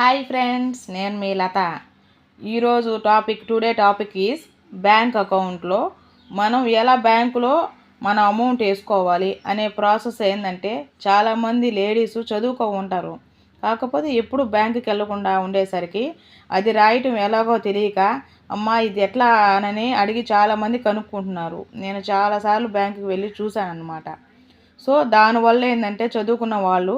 Hi friends, నేను మీ లత. ఈరోజు today topic is bank అకౌంట్లో మనం ఎలా బ్యాంకులో మన అమౌంట్ వేసుకోవాలి అనే ప్రాసెస్ ఏంటంటే, చాలామంది లేడీస్ చదువుకో ఉంటారు. కాకపోతే ఎప్పుడు బ్యాంకుకి వెళ్ళకుండా ఉండేసరికి అది రాయటం ఎలాగో తెలియక అమ్మా ఇది ఎట్లా అని అడిగి చాలామంది కనుక్కుంటున్నారు. నేను చాలాసార్లు బ్యాంకుకి వెళ్ళి చూశాను అన్నమాట. సో దానివల్ల ఏంటంటే, చదువుకోని వాళ్ళు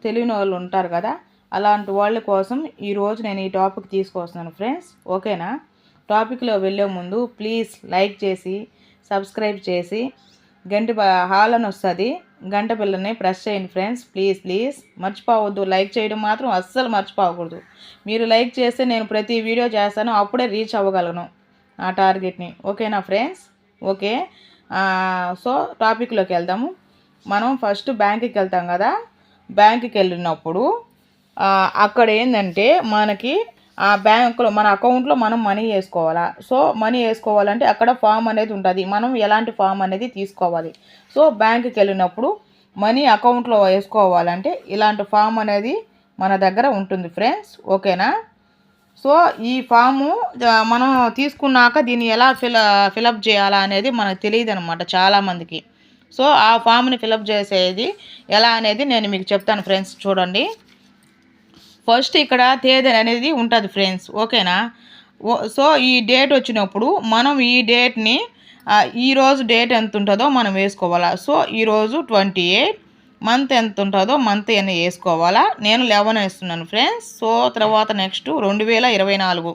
తెలియని వాళ్ళు ఉంటారు కదా, అలాంటి వాళ్ళ కోసం ఈరోజు నేను ఈ టాపిక్ తీసుకొస్తున్నాను ఫ్రెండ్స్. ఓకేనా? టాపిక్లో వెళ్ళే ముందు ప్లీజ్ లైక్ చేసి సబ్స్క్రైబ్ చేసి హాల్ అని వస్తుంది, గంట పిల్లని ప్రెస్ చేయండి ఫ్రెండ్స్. ప్లీజ్ మర్చిపోవద్దు, లైక్ చేయడం మాత్రం అస్సలు మర్చిపోకూడదు. మీరు లైక్ చేస్తే నేను ప్రతి వీడియో చేస్తాను, అప్పుడే రీచ్ అవ్వగలను నా టార్గెట్ని. ఓకేనా ఫ్రెండ్స్? ఓకే. సో టాపిక్లోకి వెళ్దాము. మనం ఫస్ట్ బ్యాంకుకి వెళ్తాం కదా, బ్యాంకుకి వెళ్ళినప్పుడు అక్కడ ఏంటంటే మనకి ఆ బ్యాంకులో మన అకౌంట్లో మనం మనీ వేసుకోవాలా. సో మనీ వేసుకోవాలంటే అక్కడ ఫామ్ అనేది ఉంటుంది, మనం ఎలాంటి ఫామ్ అనేది తీసుకోవాలి. సో బ్యాంకుకి వెళ్ళినప్పుడు మనీ అకౌంట్లో వేసుకోవాలంటే ఇలాంటి ఫామ్ అనేది మన దగ్గర ఉంటుంది ఫ్రెండ్స్. ఓకేనా? సో ఈ ఫాము మనం తీసుకున్నాక దీన్ని ఎలా ఫిలప్ చేయాలా అనేది మనకు తెలియదు అనమాట చాలామందికి. సో ఆ ఫామ్ని ఫిలప్ చేసేది ఎలా అనేది నేను మీకు చెప్తాను ఫ్రెండ్స్. చూడండి, ఫస్ట్ ఇక్కడ తేదీ అనేది ఉంటుంది ఫ్రెండ్స్. ఓకేనా? సో ఈ డేట్ వచ్చినప్పుడు మనం ఈ డేట్ని ఈరోజు డేట్ ఎంత ఉంటుందో మనం వేసుకోవాలా. సో ఈరోజు 28, మంత్ ఎంత ఉంటుందో మంత్ అని వేసుకోవాలా. నేను 11 వేస్తున్నాను ఫ్రెండ్స్. సో తర్వాత నెక్స్ట్ 2024.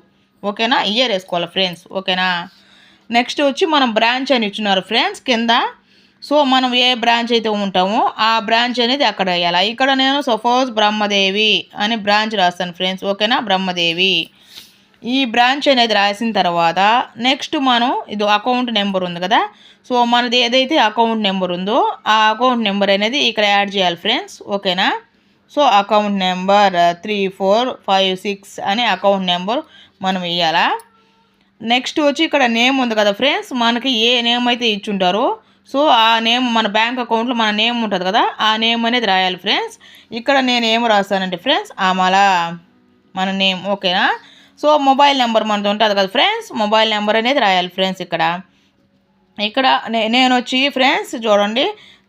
ఓకేనా? ఇయర్ వేసుకోవాలి ఫ్రెండ్స్. ఓకేనా? నెక్స్ట్ వచ్చి మనం బ్రాంచ్ అని ఇచ్చినారు ఫ్రెండ్స్ కింద. సో మనం ఏ బ్రాంచ్ అయితే ఉంటామో ఆ బ్రాంచ్ అనేది అక్కడ వేయాలి. ఇక్కడ నేను సపోజ్ బ్రహ్మదేవి అని బ్రాంచ్ రాస్తాను ఫ్రెండ్స్. ఓకేనా? బ్రహ్మదేవి ఈ బ్రాంచ్ అనేది రాసిన తర్వాత నెక్స్ట్ మనం ఇది అకౌంట్ నెంబర్ ఉంది కదా, సో మనది ఏదైతే అకౌంట్ నెంబర్ ఉందో ఆ అకౌంట్ నెంబర్ అనేది ఇక్కడ యాడ్ చేయాలి ఫ్రెండ్స్. ఓకేనా? సో అకౌంట్ నెంబర్ 3456 అని అకౌంట్ నెంబర్ మనం వేయాలా. నెక్స్ట్ వచ్చి ఇక్కడ నేమ్ ఉంది కదా ఫ్రెండ్స్, మనకి ఏ నేమ్ అయితే ఇచ్చుంటారో సో ఆ నేమ్ మన బ్యాంక్ అకౌంట్లో మన నేమ్ ఉంటుంది కదా, ఆ నేమ్ అనేది రాయాలి ఫ్రెండ్స్. ఇక్కడ నేను ఏం రాస్తానంటే ఫ్రెండ్స్, అమల మన నేమ్. ఓకేనా? సో మొబైల్ నెంబర్ మనది ఉంటుంది కదా ఫ్రెండ్స్, మొబైల్ నెంబర్ అనేది రాయాలి ఫ్రెండ్స్. ఇక్కడ నేను వచ్చి ఫ్రెండ్స్ చూడండి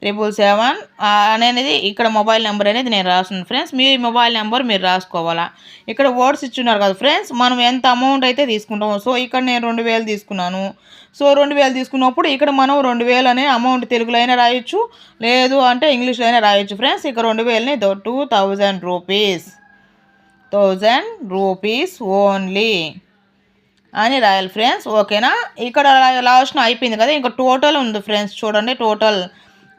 777 అనేది ఇక్కడ మొబైల్ నెంబర్ అనేది నేను రాస్తున్నాను ఫ్రెండ్స్. మీ మొబైల్ నెంబర్ మీరు రాసుకోవాలా. ఇక్కడ వర్డ్స్ ఇచ్చున్నారు కదా ఫ్రెండ్స్, మనం ఎంత అమౌంట్ అయితే తీసుకుంటామో. సో ఇక్కడ నేను 2000 తీసుకున్నాను. సో 2000 తీసుకున్నప్పుడు ఇక్కడ మనం 2000 అనే అమౌంట్ తెలుగులో అయినా రాయొచ్చు, లేదు అంటే ఇంగ్లీష్లో అయినా రాయొచ్చు ఫ్రెండ్స్. ఇక్కడ 2000ని 2000 రూపీస్, 1000 రూపీస్ ఓన్లీ అని రాయాలి ఫ్రెండ్స్. ఓకేనా? ఇక్కడ లాస్ట్న అయిపోయింది కదా, ఇంకా టోటల్ ఉంది ఫ్రెండ్స్. చూడండి టోటల్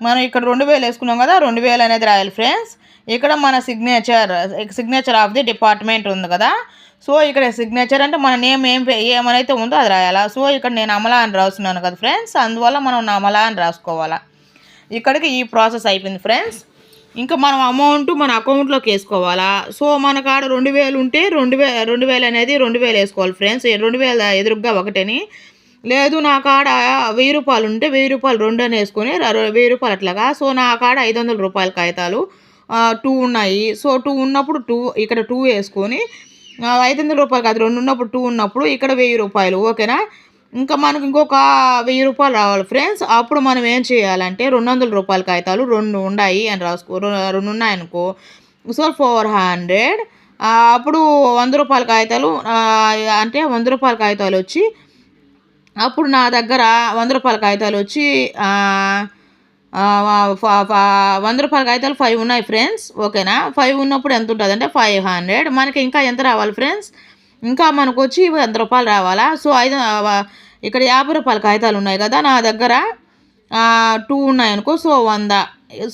మనం ఇక్కడ 2000 వేసుకున్నాం కదా, 2000 అనేది రాయాలి ఫ్రెండ్స్. ఇక్కడ మన సిగ్నేచర్ ఆఫ్ ది డిపార్ట్మెంట్ ఉంది కదా, సో ఇక్కడ సిగ్నేచర్ అంటే మన నేమ్ ఏమైతే ఉందో అది రాయాలా. సో ఇక్కడ నేను అమలా అని రాస్తున్నాను కదా ఫ్రెండ్స్, అందువల్ల మనం అమలా అని రాసుకోవాలా. ఇక్కడికి ఈ ప్రాసెస్ అయిపోయింది ఫ్రెండ్స్. ఇంకా మనం అమౌంట్ మన అకౌంట్లోకి వేసుకోవాలా. సో మన కాడ 2000 ఉంటే 2000 అనేది 2000 వేసుకోవాలి ఫ్రెండ్స్. 2000 ఎదురుగ్గా ఒకటని, లేదు నా కాడ 1000 రూపాయలు ఉంటే 1000 రూపాయలు 2 అని వేసుకొని 1000 రూపాయలు అట్లాగా. సో నా కాడ 500 రూపాయల కాగితాలు 2 ఉన్నాయి. సో 2 ఉన్నప్పుడు ఇక్కడ 2 వేసుకొని 500 రూపాయలు కాదు 2 ఉన్నప్పుడు 2 ఉన్నప్పుడు ఇక్కడ 1000 రూపాయలు. ఓకేనా? ఇంకా మనకు ఇంకొక 1000 రూపాయలు రావాలి ఫ్రెండ్స్. అప్పుడు మనం ఏం చేయాలంటే 200 రూపాయల కాగితాలు 2 ఉన్నాయి అని 2 ఉన్నాయనుకో, సో 400. అప్పుడు 100 రూపాయల కాగితాలు అంటే 100 రూపాయల కాగితాలు వచ్చి అప్పుడు నా దగ్గర 100 రూపాయల కాగితాలు వచ్చి 100 రూపాయల కాగితాలు 5 ఉన్నాయి ఫ్రెండ్స్. ఓకేనా? 5 ఉన్నప్పుడు ఎంత ఉంటుంది అంటే 500. మనకి ఇంకా ఎంత రావాలి ఫ్రెండ్స్, ఇంకా మనకు వచ్చి 100 రూపాయలు రావాలా. సో ఇక్కడ 50 రూపాయల కాగితాలు ఉన్నాయి కదా నా దగ్గర, 2 ఉన్నాయి అనుకో, సో 100.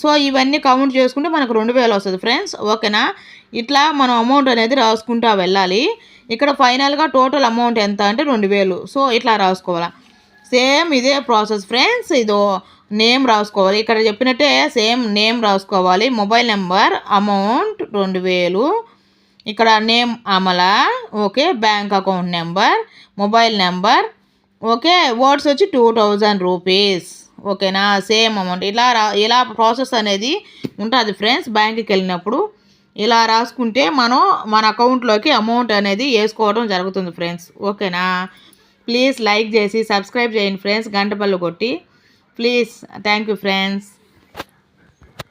సో ఇవన్నీ కౌంట్ చేసుకుంటే మనకు 2000 వస్తుంది ఫ్రెండ్స్. ఓకేనా? ఇట్లా మనం అమౌంట్ అనేది రాసుకుంటూ వెళ్ళాలి. ఇక్కడ ఫైనల్గా టోటల్ అమౌంట్ ఎంత అంటే 2000. సో ఇట్లా రాసుకోవాలి. సేమ్ ఇదే ప్రాసెస్ ఫ్రెండ్స్. ఇదో నేమ్ రాసుకోవాలి, ఇక్కడ చెప్పినట్టే సేమ్ నేమ్ రాసుకోవాలి. మొబైల్ నెంబర్, అమౌంట్ 2000, ఇక్కడ name Amala. Okay. Bank account number, mobile number. Okay. Words వచ్చి 2000 రూపీస్. ఓకేనా? సేమ్ అమౌంట్ ఇలా ప్రాసెస్ అనేది ఉంటుంది ఫ్రెండ్స్ బ్యాంకుకి వెళ్ళినప్పుడు. ఇలా రాసుకుంటే మనం మన అకౌంట్లోకి అమౌంట్ అనేది వేసుకోవడం జరుగుతుంది ఫ్రెండ్స్. ఓకేనా? ప్లీజ్ లైక్ చేసి సబ్స్క్రైబ్ చేయండి ఫ్రెండ్స్, గంట బెల్ కొట్టి. ప్లీజ్. Thank you friends.